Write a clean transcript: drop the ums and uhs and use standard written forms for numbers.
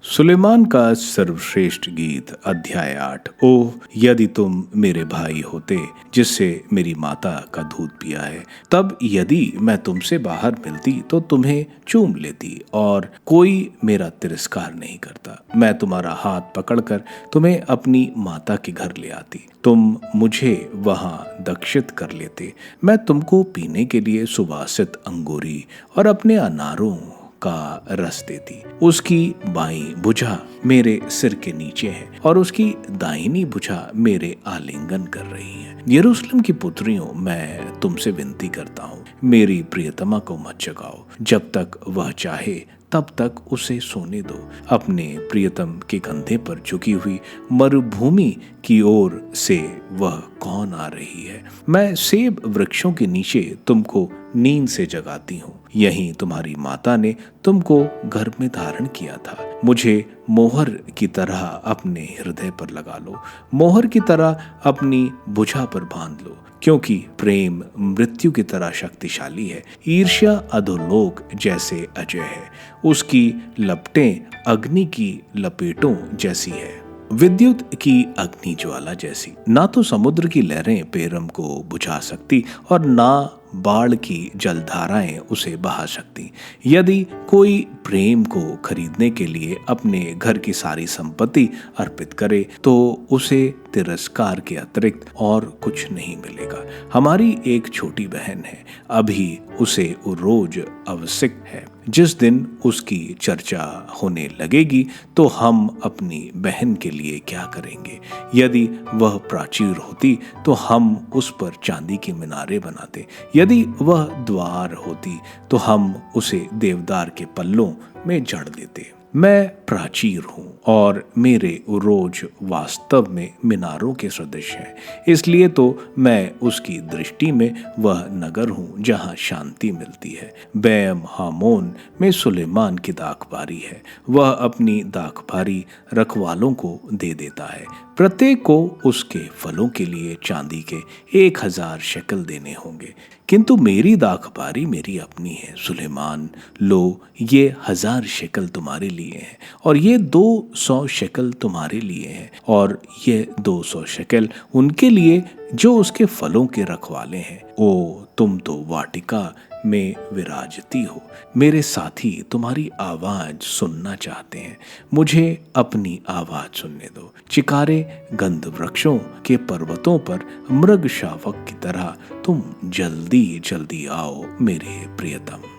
सुलेमान का सर्वश्रेष्ठ गीत अध्याय 8। ओह यदि तुम मेरे भाई होते जिससे मेरी माता का दूध पिया है, तब यदि मैं तुमसे बाहर मिलती तो तुम्हें चूम लेती और कोई मेरा तिरस्कार नहीं करता। मैं तुम्हारा हाथ पकड़कर तुम्हें अपनी माता के घर ले आती, तुम मुझे वहां दक्षित कर लेते। मैं तुमको पीने के लिए सुवासित अंगूरी और अपने अनारों का रस देती। उसकी बाईं भुजा मेरे सिर के नीचे है और उसकी दाहिनी भुजा मेरे आलिंगन कर रही है। यरूशलेम की पुत्रियों, मैं तुमसे विनती करता हूँ, मेरी प्रियतमा को मत जगाओ। जब तक वह चाहे तब तक उसे सोने दो। अपने प्रियतम के कंधे पर झुकी हुई मरुभूमि की ओर से वह कौन आ रही है? मैं सेब वृक्षों के नीचे तुमको नींद से जगाती हूँ। यहीं तुम्हारी माता ने तुमको गर्भ में धारण किया था। मुझे मोहर की तरह अपने हृदय पर लगा लो, मोहर की तरह अपनी भुजा पर बांध लो, क्योंकि प्रेम मृत्यु की तरह शक्तिशाली है, ईर्ष्या अधोलोक जैसे अजय है। उसकी लपटें अग्नि की लपेटों जैसी है, विद्युत की अग्नि ज्वाला जैसी। ना तो समुद्र की लहरें पेरम को बुझा सकती और ना बाढ़ की जलधाराएं उसे बहा सकती। यदि कोई प्रेम को खरीदने के लिए अपने घर की सारी संपत्ति अर्पित करे तो उसे तिरस्कार के अतिरिक्त और कुछ नहीं मिलेगा। हमारी एक छोटी बहन है, अभी उसे रोज आवश्यक है। जिस दिन उसकी चर्चा होने लगेगी तो हम अपनी बहन के लिए क्या करेंगे? यदि वह प्राचीर होती तो हम उस पर चांदी के मीनारे बनाते, यदि वह द्वार होती तो हम उसे देवदार के पल्लों में जड़ देते। मैं प्राचीर हूँ और मेरे रोज वास्तव में मीनारों के सदृश हैं, इसलिए तो मैं उसकी दृष्टि में वह नगर हूँ जहाँ शांति मिलती है। बैम हामोन में सुलेमान की दाखबारी है, वह अपनी दाखबारी रखवालों को दे देता है, प्रत्येक को उसके फलों के लिए चांदी के 1000 शेकल देने होंगे। किंतु मेरी दाखबारी मेरी अपनी है। सुलेमान, लो, ये 1000 शेकल तुम्हारे लिए हैं और ये 200 शेकल तुम्हारे लिए हैं और ये 200 शेकल उनके लिए जो उसके फलों के रखवाले हैं। ओ तुम तो वाटिका में विराजती हो, मेरे साथी तुम्हारी आवाज सुनना चाहते हैं, मुझे अपनी आवाज सुनने दो। चिकारे गंध वृक्षों के पर्वतों पर मृग शावक की तरह तुम जल्दी जल्दी आओ मेरे प्रियतम।